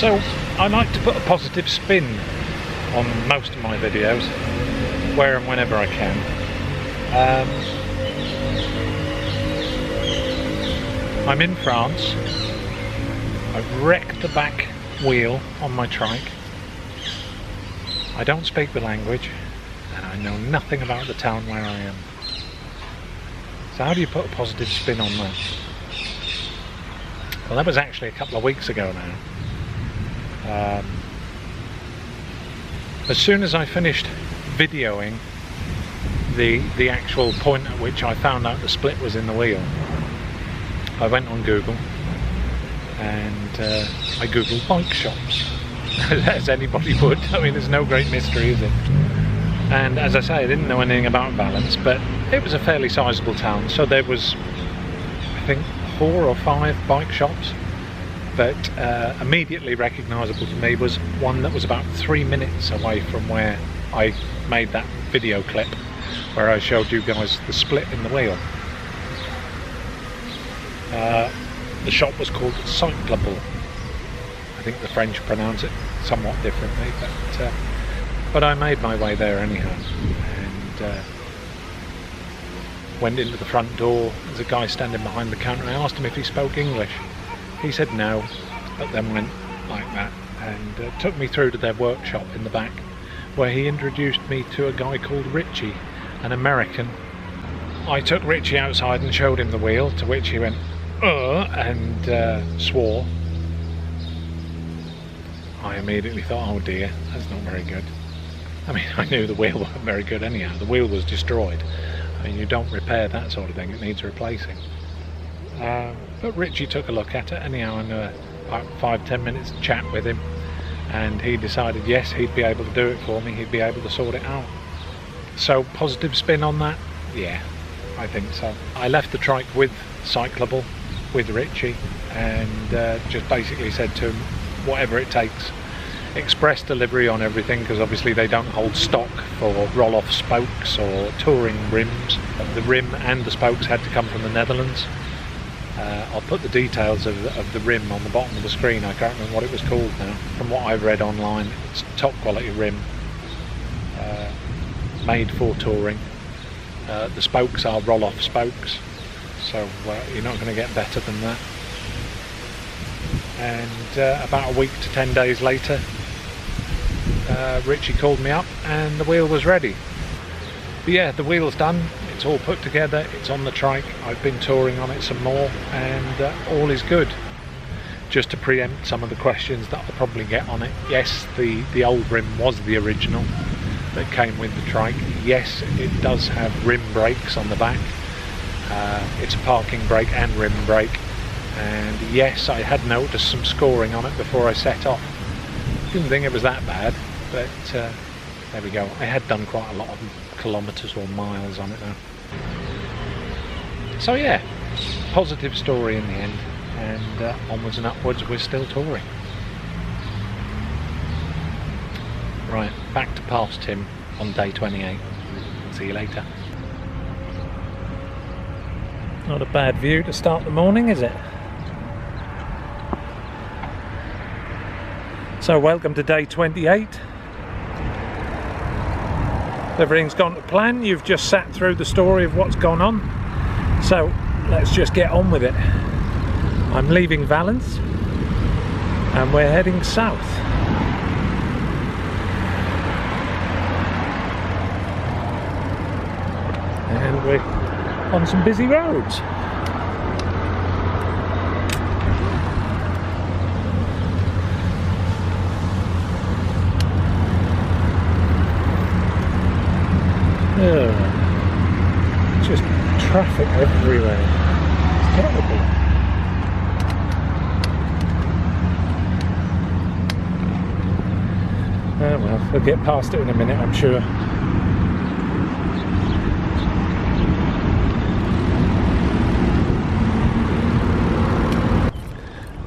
So I like to put a positive spin on most of my videos, where and whenever I can. I'm in France. I've wrecked the back wheel on my trike. I don't speak the language, and I know nothing about the town where I am. So how do you put a positive spin on that? Well, that was actually a couple of weeks ago now. As soon as I finished videoing the actual point at which I found out the split was in the wheel, I went on Google and I googled bike shops, as anybody would. I mean, there's no great mystery, is it? And as I say, I didn't know anything about Valence, but it was a fairly sizable town, so there was, I think, 4 or 5 bike shops. But immediately recognisable to me was one that was about 3 minutes away from where I made that video clip where I showed you guys the split in the wheel. The shop was called Cyclable. I think the French pronounce it somewhat differently, but I made my way there anyhow, and went into the front door. There's a guy standing behind the counter. I asked him if he spoke English. He said no, but then went like that and took me through to their workshop in the back, where he introduced me to a guy called Richie, an American. I took Richie outside and showed him the wheel, to which he went and swore. I immediately thought, oh dear, that's not very good. I mean, I knew the wheel wasn't very good anyhow. The wheel was destroyed. I mean, you don't repair that sort of thing, it needs replacing. But Richie took a look at it anyhow, and about 5-10 minutes chat with him, and he decided yes, he'd be able to do it for me, he'd be able to sort it out. So positive spin on that? Yeah, I think so. I left the trike with Cyclable, with Richie, and just basically said to him, whatever it takes. Express delivery on everything, because obviously they don't hold stock for roll-off spokes or touring rims. The rim and the spokes had to come from the Netherlands. I'll put the details of the rim on the bottom of the screen. I can't remember what it was called now. From what I've read online, it's top quality rim, made for touring. The spokes are roll-off spokes, so you're not going to get better than that. And about a week to 10 days later, Richie called me up and the wheel was ready. But yeah, the wheel's done, it's all put together, it's on the trike. I've been touring on it some more, and all is good. Just to preempt some of the questions that I'll probably get on it, yes, the old rim was the original that came with the trike. Yes, it does have rim brakes on the back. It's a parking brake and rim brake. And yes, I had noticed some scoring on it before I set off. Didn't think it was that bad, but there we go. I had done quite a lot of kilometres or miles on it now. So yeah, positive story in the end, and onwards and upwards, we're still touring. Right, back to past Tim on day 28. See you later. Not a bad view to start the morning, is it? So welcome to day 28. Everything's gone to plan. You've just sat through the story of what's gone on. So let's just get on with it. I'm leaving Valence and we're heading south. And we're on some busy roads. Just traffic everywhere. It's terrible. Oh well, we'll get past it in a minute, I'm sure.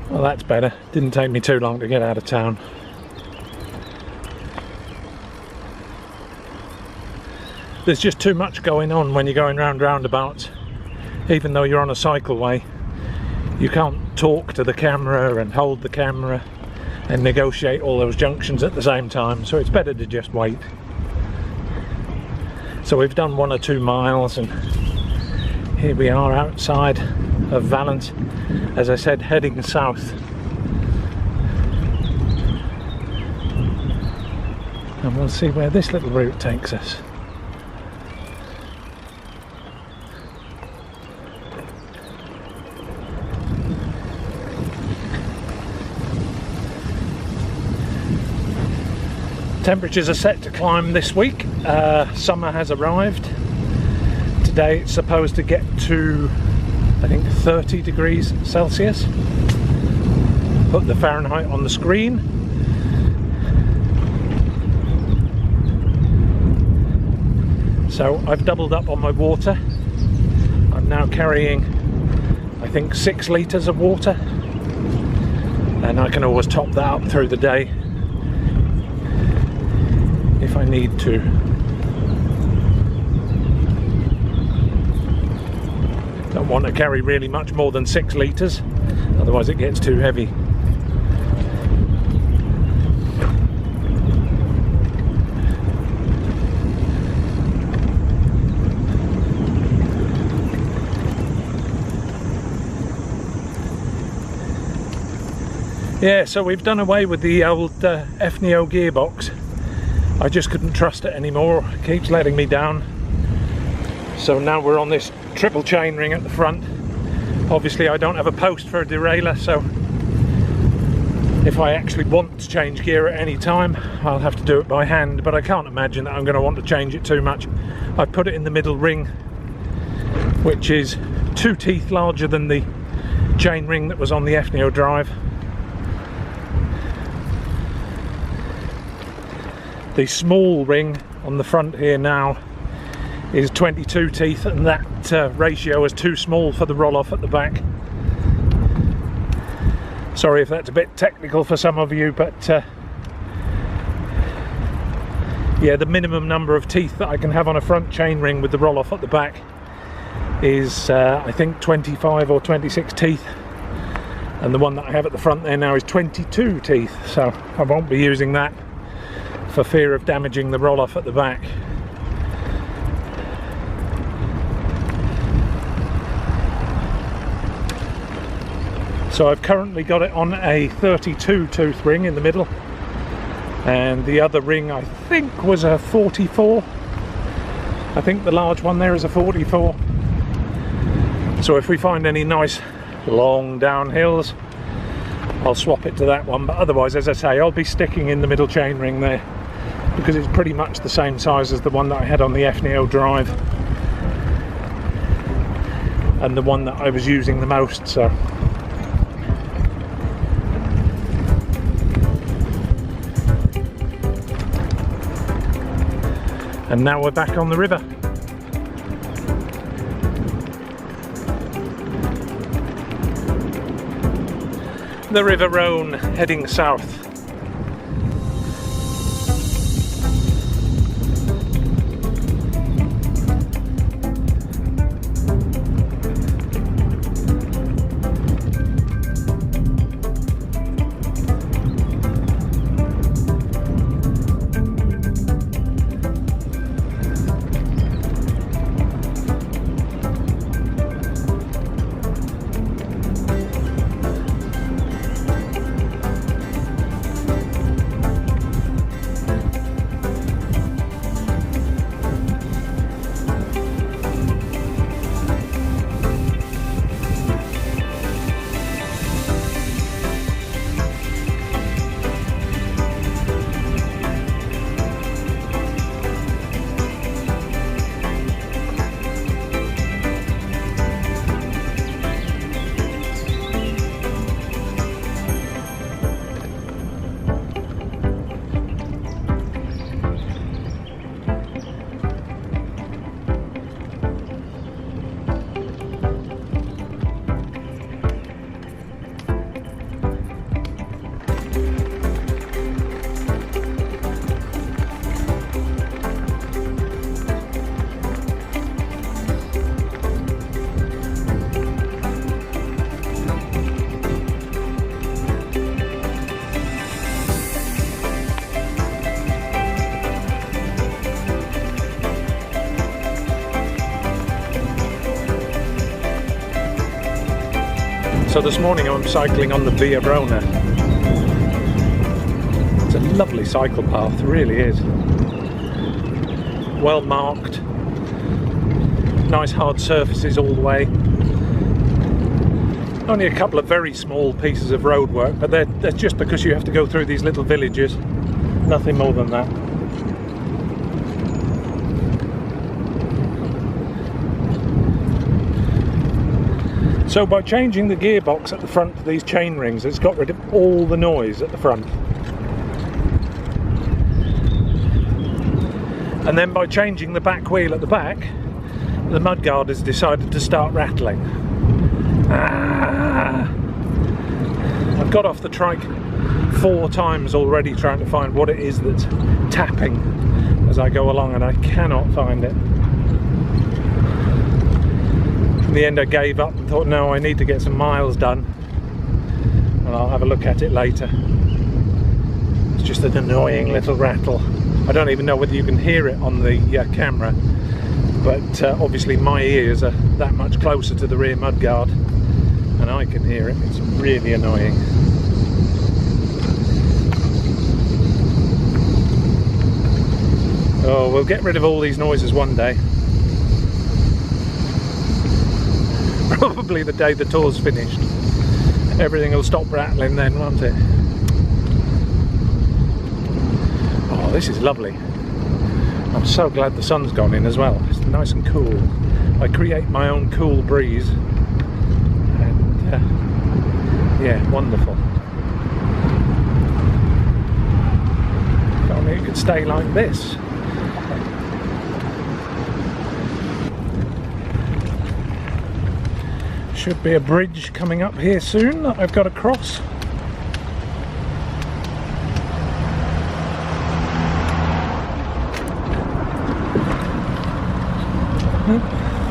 Well, that's better. Didn't take me too long to get out of town. There's just too much going on when you're going round roundabouts. Even though you're on a cycleway, you can't talk to the camera and hold the camera and negotiate all those junctions at the same time, so it's better to just wait. So we've done 1 or 2 miles and here we are outside of Valence, as I said, heading south. And we'll see where this little route takes us. Temperatures are set to climb this week. Summer has arrived. Today it's supposed to get to, I think, 30 degrees Celsius. Put the Fahrenheit on the screen. So I've doubled up on my water. I'm now carrying, I think, 6 litres of water, and I can always top that up through the day if I need to. Don't want to carry really much more than 6 litres, otherwise it gets too heavy. Yeah, so we've done away with the old F.28 gearbox. I just couldn't trust it anymore, it keeps letting me down. So now we're on this triple chain ring at the front. Obviously I don't have a post for a derailleur, so if I actually want to change gear at any time, I'll have to do it by hand, but I can't imagine that I'm going to want to change it too much. I put it in the middle ring, which is 2 teeth larger than the chain ring that was on the F.28 drive. The small ring on the front here now is 22 teeth, and that ratio is too small for the roll-off at the back. Sorry if that's a bit technical for some of you, but yeah, the minimum number of teeth that I can have on a front chain ring with the roll-off at the back is I think 25 or 26 teeth, and the one that I have at the front there now is 22 teeth, so I won't be using that for fear of damaging the roll-off at the back. So I've currently got it on a 32 tooth ring in the middle, and the other ring I think was a 44. I think the large one there is a 44. So if we find any nice long downhills, I'll swap it to that one, but otherwise, as I say, I'll be sticking in the middle chain ring there, because it's pretty much the same size as the one that I had on the F.28 drive and the one that I was using the most. So and now we're back on the river. The River Rhone, heading south. So this morning I'm cycling on the Viona. It's a lovely cycle path, it really is. Well marked, nice hard surfaces all the way. Only a couple of very small pieces of road work, but that's just because you have to go through these little villages. Nothing more than that. So by changing the gearbox at the front of these chain rings, it's got rid of all the noise at the front. And then by changing the back wheel at the back, the mudguard has decided to start rattling. I've got off the trike 4 times already trying to find what it is that's tapping as I go along, and I cannot find it. In the end I gave up and thought, no, I need to get some miles done and I'll have a look at it later. It's just an annoying little rattle. I don't even know whether you can hear it on the camera, but obviously my ears are that much closer to the rear mudguard and I can hear it. It's really annoying. Oh, we'll get rid of all these noises one day. Probably the day the tour's finished. Everything will stop rattling then, won't it? Oh, this is lovely. I'm so glad the sun's gone in as well. It's nice and cool. I create my own cool breeze. And yeah, wonderful. If only it could stay like this. Should be a bridge coming up here soon that I've got to cross.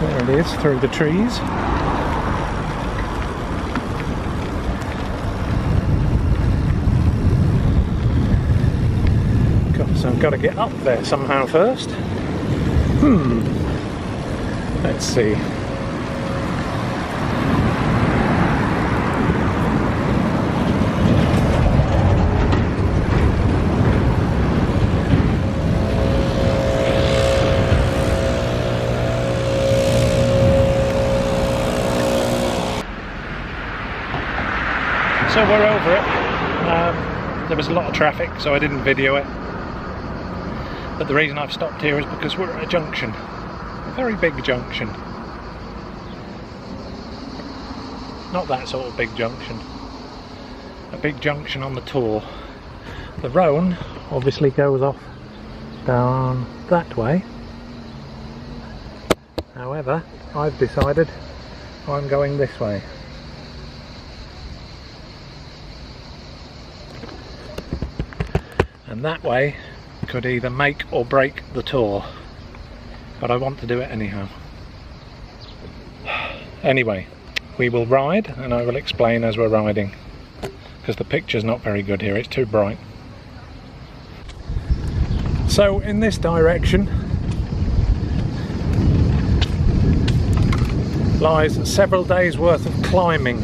There it is, through the trees. So I've got to get up there somehow first. Let's see. So we're over it. There was a lot of traffic, so I didn't video it. But the reason I've stopped here is because we're at a junction. A very big junction. Not that sort of big junction. A big junction on the tour. The Rhone obviously goes off down that way. However, I've decided I'm going this way. And that way could either make or break the tour, but I want to do it anyhow. Anyway, we will ride and I will explain as we're riding, because the picture's not very good here, it's too bright. So in this direction lies several days worth of climbing,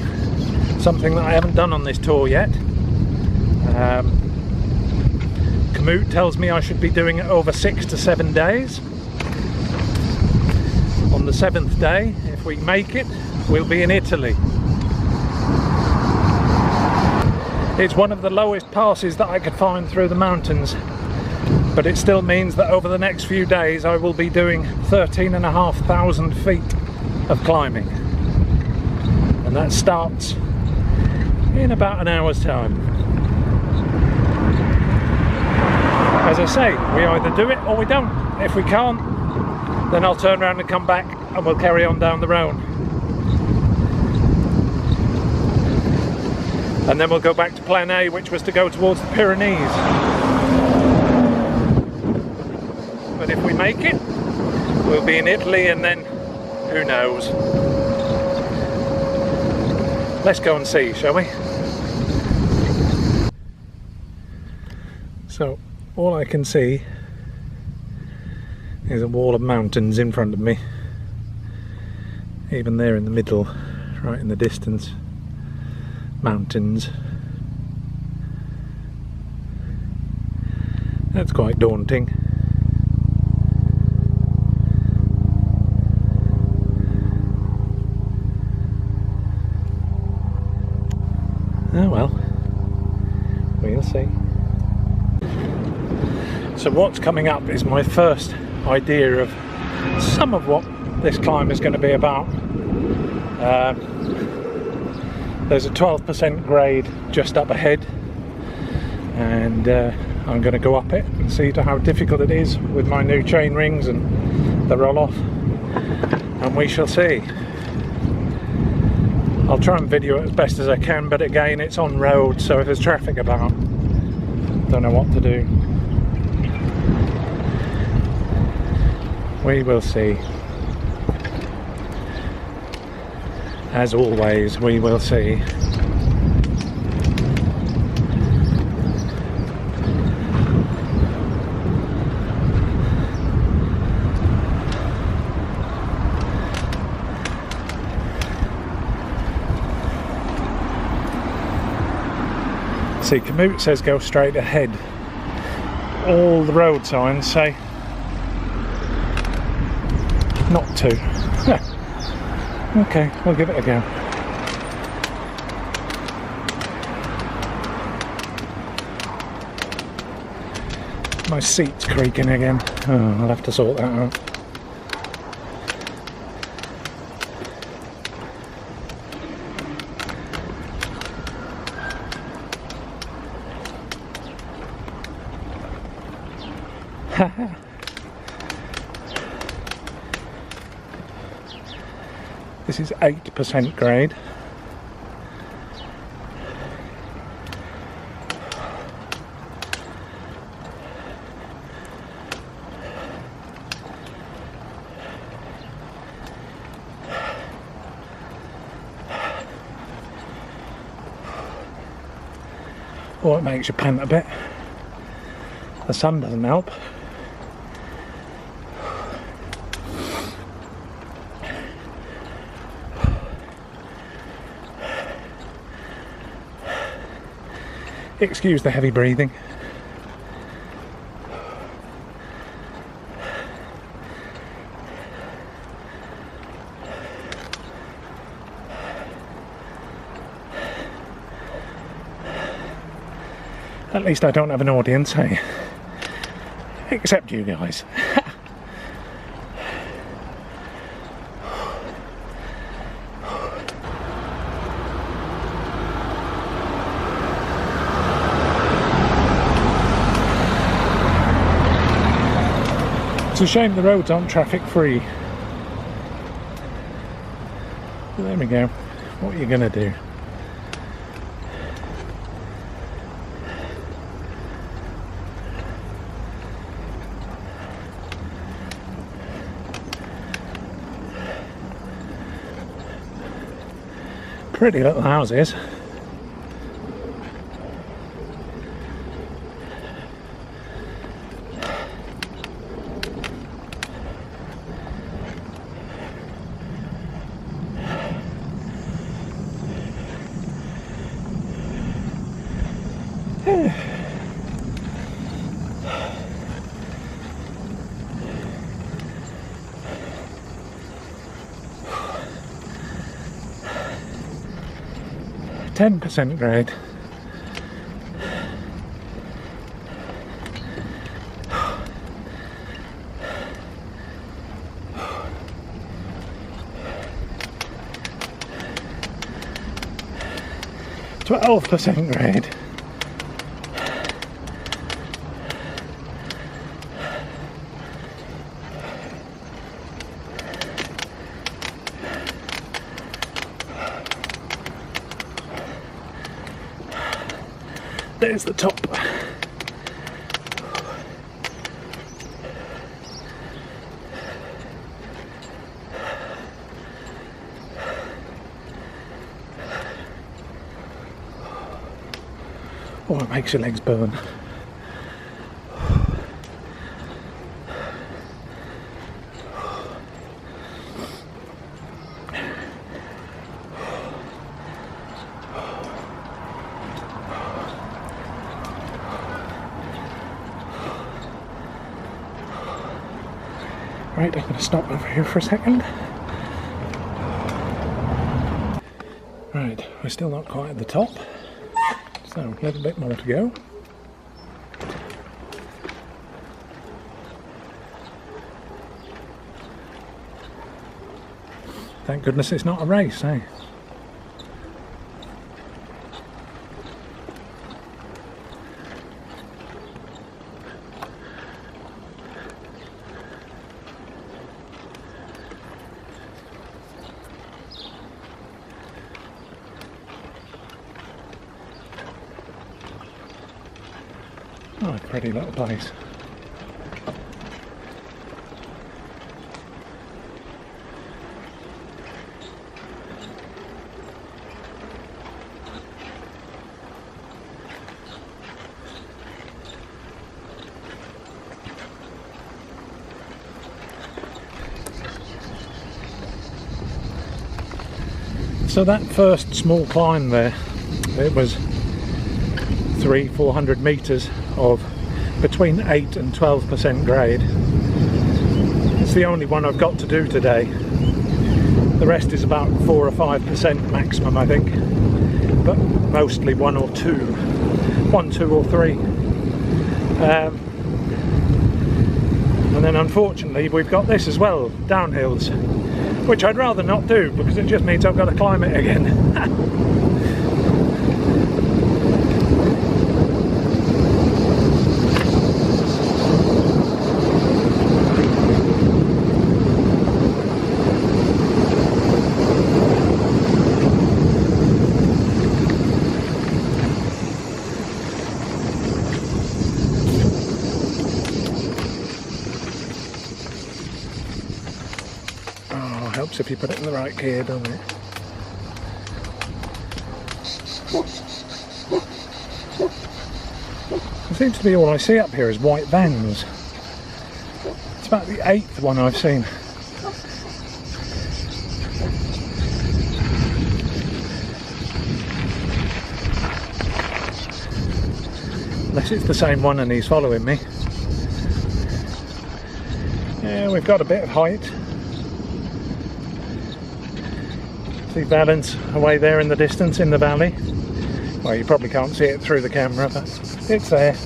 something that I haven't done on this tour yet. Komoot tells me I should be doing it over 6 to 7 days. On the 7th day, if we make it, we'll be in Italy. It's one of the lowest passes that I could find through the mountains, but it still means that over the next few days I will be doing 13,500 feet of climbing, and that starts in about an hour's time. As I say, we either do it or we don't. If we can't, then I'll turn around and come back and we'll carry on down the Rhone. And then we'll go back to plan A, which was to go towards the Pyrenees. But if we make it, we'll be in Italy, and then who knows. Let's go and see, shall we? So all I can see is a wall of mountains in front of me, even there in the middle, right in the distance. mountains. That's quite daunting. Oh well, we'll see. So what's coming up is my first idea of some of what this climb is going to be about. There's a 12% grade just up ahead, and I'm going to go up it and see how difficult it is with my new chain rings and the roll-off, and we shall see. I'll try and video it as best as I can, but again, it's on road, so if there's traffic about, don't know what to do. We will see. As always, we will see. See, Komoot says go straight ahead. All the road signs say not to. Okay, we'll give it a go. My seat's creaking again. Oh, I'll have to sort that out. This is 8% grade. Or it makes you pant a bit. The sun doesn't help. Excuse the heavy breathing. At least I don't have an audience, hey? Except you guys. It's a shame the roads aren't traffic free. But there we go. What are you gonna do? Pretty little houses. %10 grade. %12 grade. There's the top. Oh, it makes your legs burn. Right, I'm going to stop over here for a second. Right, we're still not quite at the top, so a little bit more to go. Thank goodness it's not a race, eh? Oh, pretty little place. So that first small climb there, it was 300-400 metres of between 8 and 12% grade. It's the only one I've got to do today. The rest is about 4 or 5% maximum, I think, but mostly 1 or 2, 1, 2 or 3. And then unfortunately we've got this as well, downhills, which I'd rather not do because it just means I've got to climb it again. Helps if you put it in the right gear, doesn't it? It seems to be all I see up here is white vans. It's about the 8th one I've seen. Unless it's the same one and he's following me. Yeah, we've got a bit of height. See Valence away there in the distance in the valley. Well, you probably can't see it through the camera, but it's there.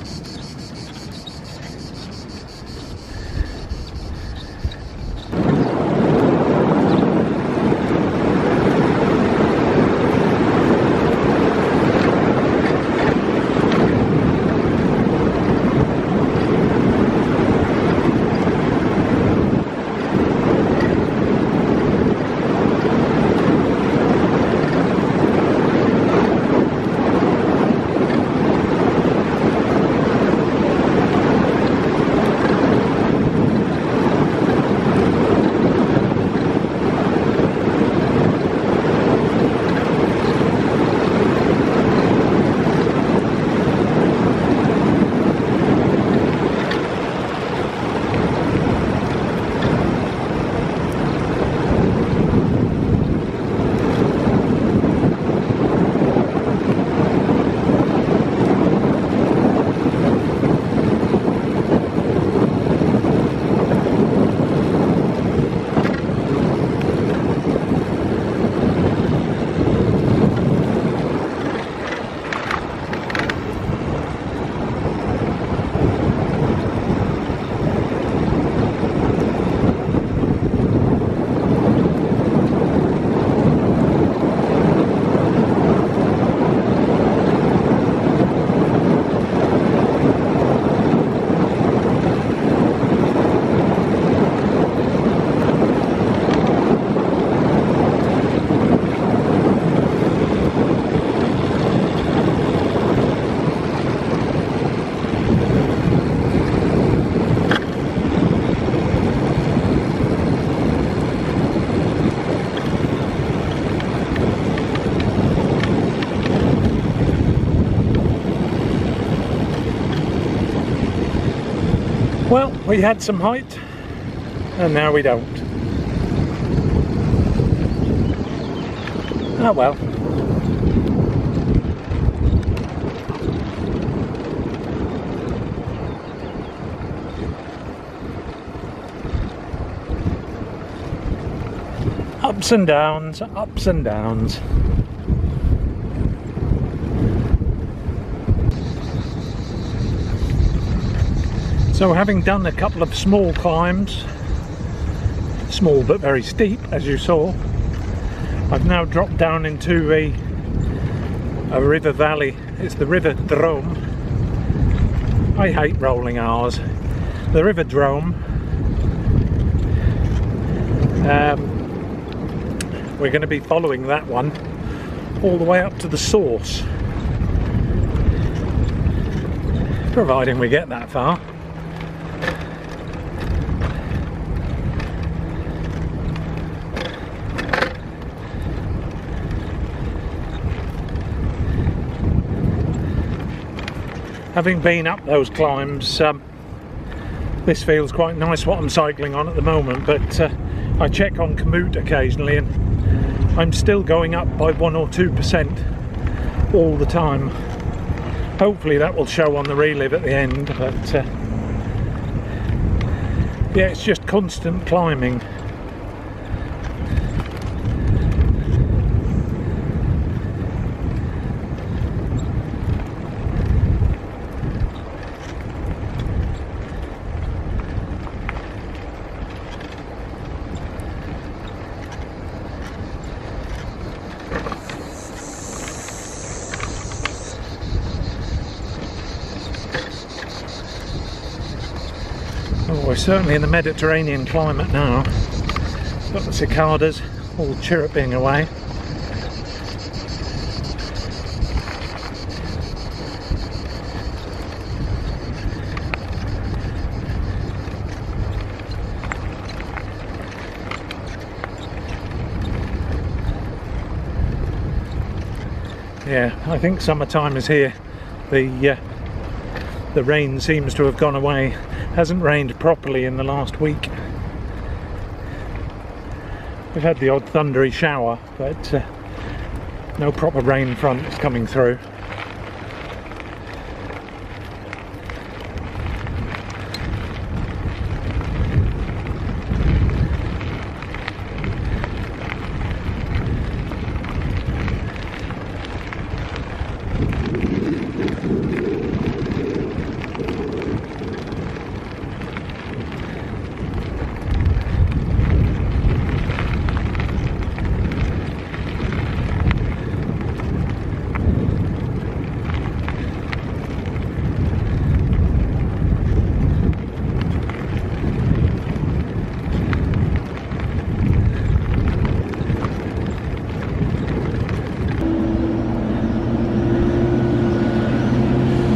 Well, we had some height and now we don't. Oh well. Ups and downs, ups and downs. So having done a couple of small climbs, small but very steep as you saw, I've now dropped down into a river valley. It's the river Drome. I hate rolling R's. The river Drome. We're going to be following that one all the way up to the source, providing we get that far. Having been up those climbs, this feels quite nice what I'm cycling on at the moment, but I check on Komoot occasionally and I'm still going up by 1 or 2% all the time. Hopefully that will show on the relive at the end, but yeah, it's just constant climbing. Oh, we're certainly in the Mediterranean climate now. Got the cicadas all chirruping away. Yeah, I think summertime is here. The rain seems to have gone away. Hasn't rained properly in the last week. We've had the odd thundery shower, but no proper rain fronts coming through.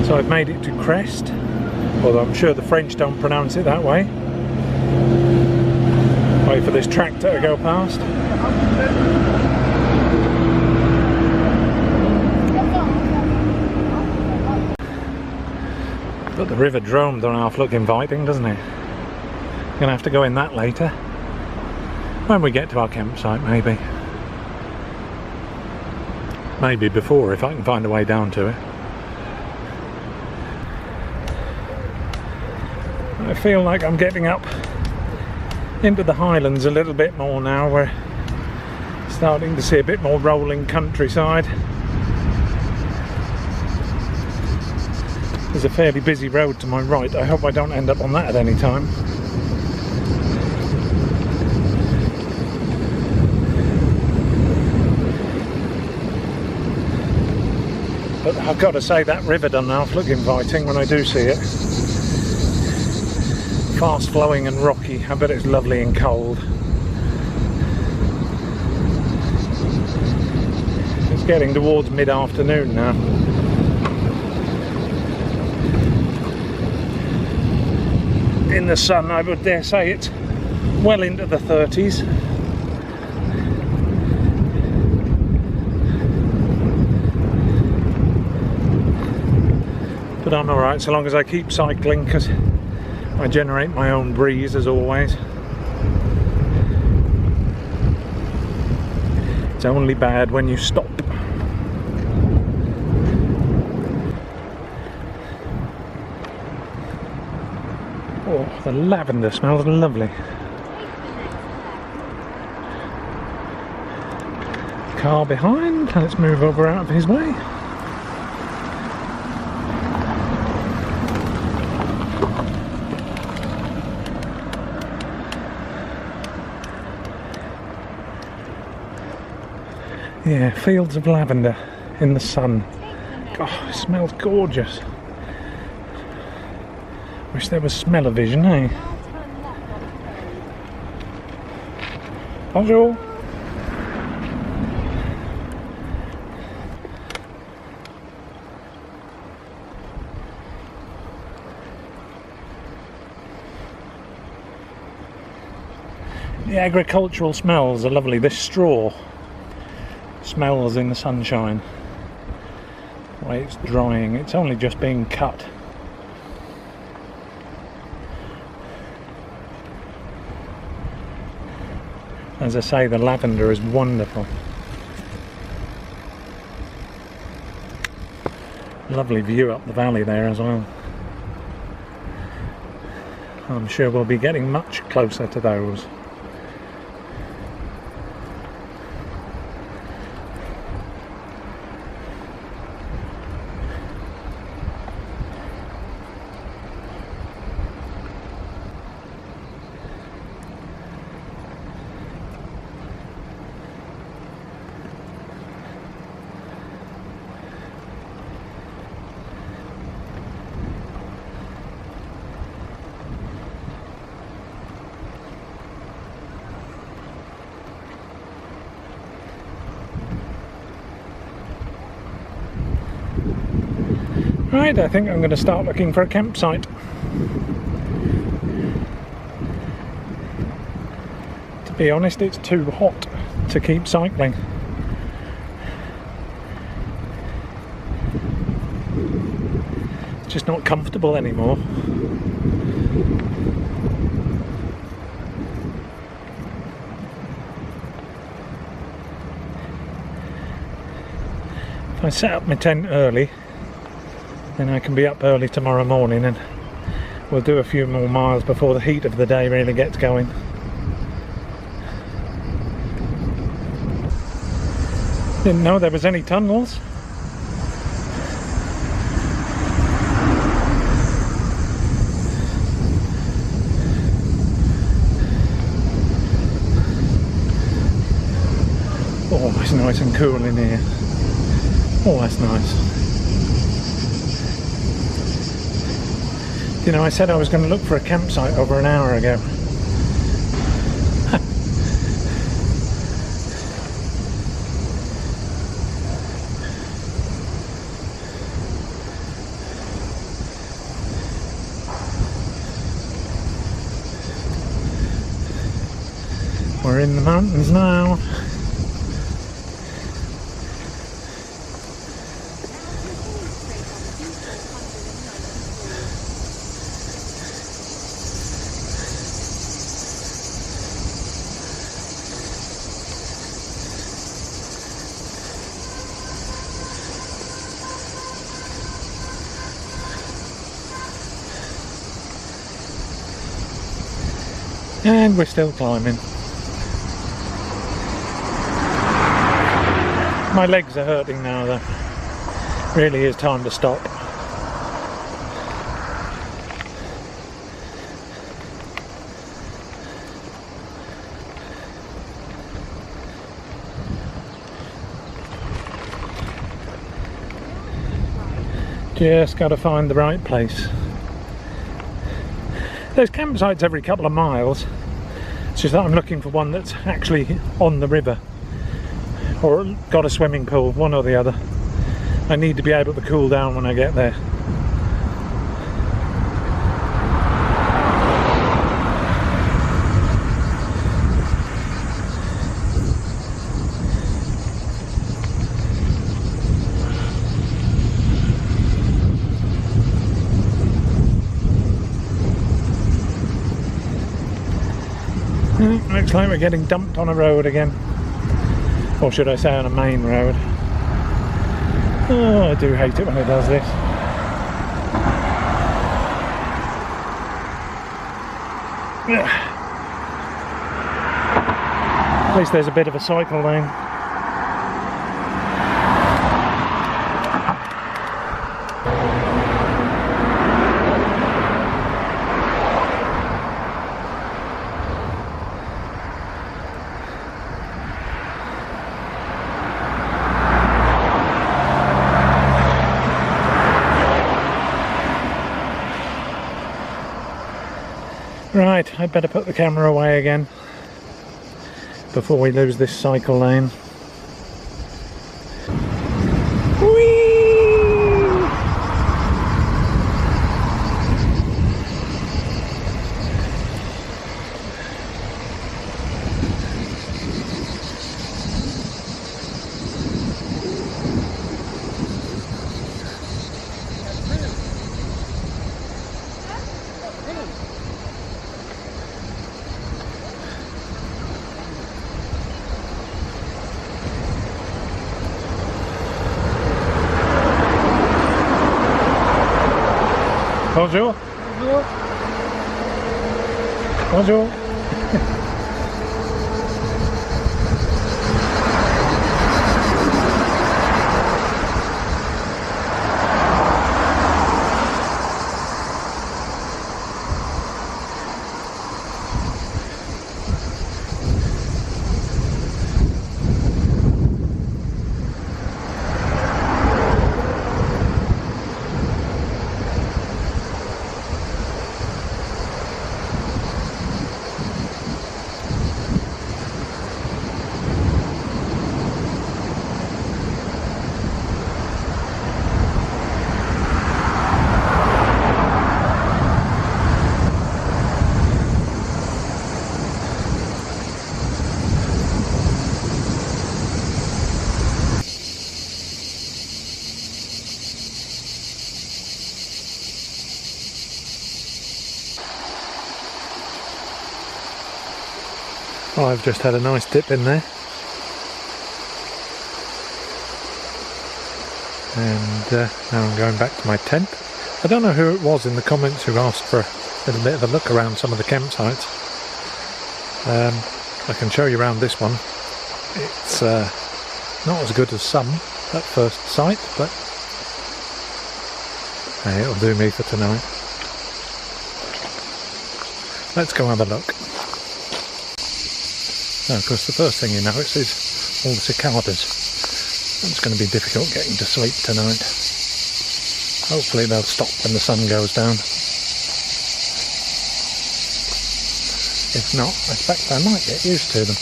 So I've made it to Crest, although I'm sure the French don't pronounce it that way. Wait for this tractor to go past. But the River Drome don't half look inviting, doesn't it? Gonna have to go in that later. When we get to our campsite, maybe. Maybe before, if I can find a way down to it. I feel like I'm getting up into the highlands a little bit more now. We're starting to see a bit more rolling countryside. There's a fairly busy road to my right. I hope I don't end up on that at any time. But I've got to say, that river doesn't half look inviting when I do see it. Fast flowing and rocky. I bet it's lovely and cold. It's getting towards mid-afternoon now. In the sun, I would dare say it's well into the 30s. But I'm alright so long as I keep cycling, because I generate my own breeze as always. It's only bad when you stop. Oh, the lavender smells lovely. car behind. Let's move over out of his way. Yeah, fields of lavender in the sun. God, it smells gorgeous. Wish there was smell-o-vision, eh? Bonjour. The agricultural smells are lovely. This straw smells in the sunshine. The way it's drying, it's only just being cut. As I say, the lavender is wonderful. Lovely view up the valley there as well. I'm sure we'll be getting much closer to those. Right, I think I'm going to start looking for a campsite. To be honest, it's too hot to keep cycling. It's just not comfortable anymore. If I set up my tent early, then I can be up early tomorrow morning and we'll do a few more miles before the heat of the day really gets going. Didn't know there was any tunnels. Oh, it's nice and cool in here. Oh, that's nice. You know, I said I was going to look for a campsite over an hour ago. We're in the mountains now. And we're still climbing. My legs are hurting now though. Really is time to stop. Just got to find the right place. There's campsites every couple of miles. It's just that I'm looking for one that's actually on the river or got a swimming pool, one or the other. I need to be able to cool down when I get there. Looks like we're getting dumped on a road again. Or should I say on a main road. Oh, I do hate it when it does this. At least there's a bit of a cycle lane. Right, I'd better put the camera away again before we lose this cycle lane. Bonjour. Bonjour. Bonjour. Well, I've just had a nice dip in there, and now I'm going back to my tent. I don't know who it was in the comments who asked for a little bit of a look around some of the campsites. I can show you around this one. It's not as good as some at first sight, but hey, it'll do me for tonight. Let's go have a look. Now, of course, the first thing you notice is all the cicadas. It's going to be difficult getting to sleep tonight. Hopefully they'll stop when the sun goes down. If not, I expect I might get used to them.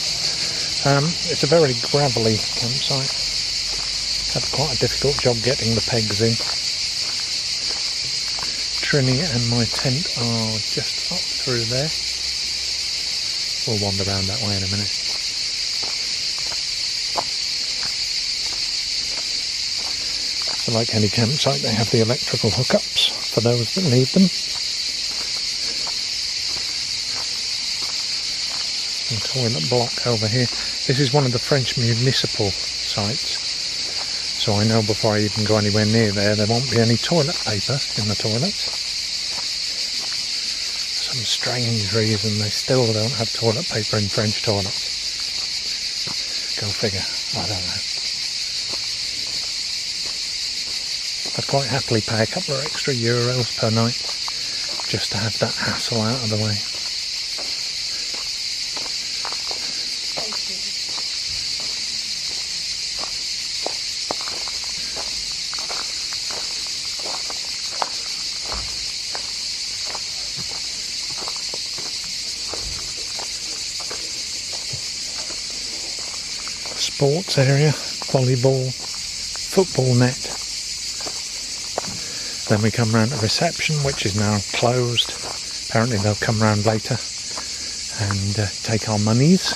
It's a very gravelly campsite. Had quite a difficult job getting the pegs in. Trini and my tent are just up through there. We'll wander around that way in a minute. So like any campsite, they have the electrical hookups for those that need them. And toilet block over here. This is one of the French municipal sites. So I know before I even go anywhere near there won't be any toilet paper in the toilets. Some strange reason they still don't have toilet paper in French toilets. Go figure, I don't know. I'd quite happily pay a couple of extra euros per night just to have that hassle out of the way. Sports area, volleyball, football net. Then we come round to reception, which is now closed. Apparently they'll come round later and take our monies.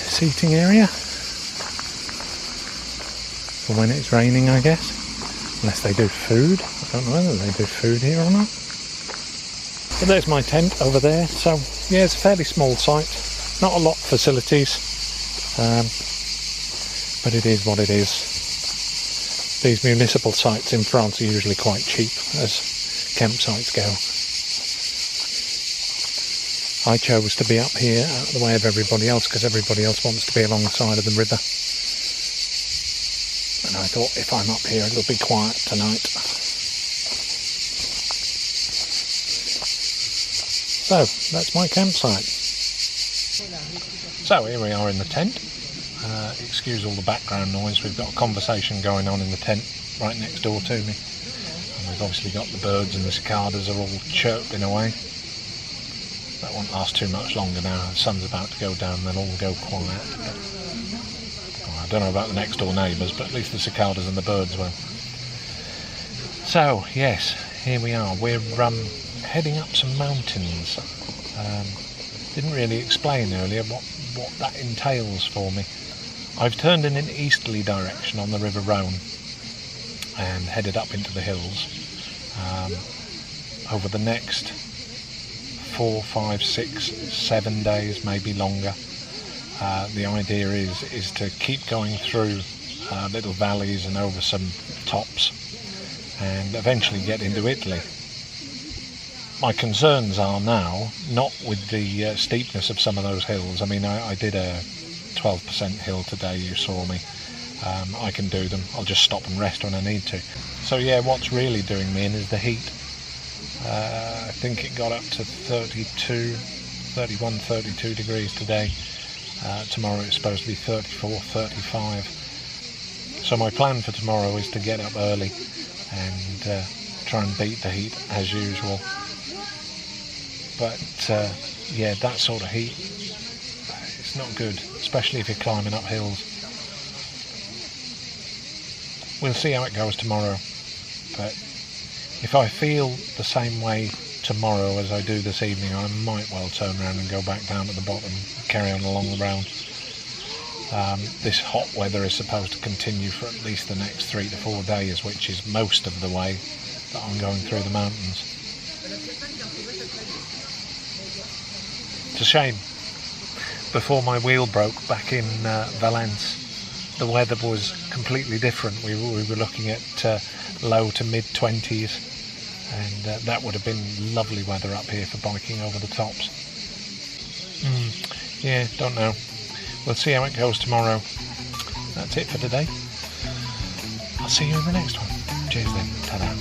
Seating area for when it's raining, I guess. Unless they do food. I don't know whether they do food here or not. But there's my tent over there, so yeah, it's a fairly small site, not a lot of facilities, but it is what it is. These municipal sites in France are usually quite cheap as campsites go. I chose to be up here out of the way of everybody else because everybody else wants to be alongside of the river. And I thought if I'm up here it'll be quiet tonight. So, that's my campsite. So here we are in the tent. Excuse all the background noise. We've got a conversation going on in the tent right next door to me. And we've obviously got the birds and the cicadas are all chirping away. That won't last too much longer now. The sun's about to go down, they'll all go quiet. But, well, I don't know about the next door neighbours, but at least the cicadas and the birds will. So, yes, here we are. We're heading up some mountains. Didn't really explain earlier what that entails for me. I've turned in an easterly direction on the River Rhone and headed up into the hills. Over the next 4, 5, 6, 7 days, maybe longer, the idea is to keep going through little valleys and over some tops and eventually get into Italy. My concerns are now not with the steepness of some of those hills. I mean, I did a 12% hill today, you saw me. I can do them. I'll just stop and rest when I need to. So yeah, what's really doing me in is the heat. I think it got up to 31, 32 degrees today. Tomorrow it's supposed to be 34, 35. So my plan for tomorrow is to get up early and try and beat the heat as usual. But yeah, that sort of heat, it's not good, especially if you're climbing up hills. We'll see how it goes tomorrow, but if I feel the same way tomorrow as I do this evening, I might well turn around and go back down to the bottom and carry on along the round. This hot weather is supposed to continue for at least the next 3 to 4 days, which is most of the way that I'm going through the mountains. It's a shame. Before my wheel broke back in Valence, the weather was completely different. We were looking at low to mid 20s, and that would have been lovely weather up here for biking over the tops. Yeah, don't know. We'll see how it goes tomorrow. That's it for today. I'll see you in the next one. Cheers then. Ta-da.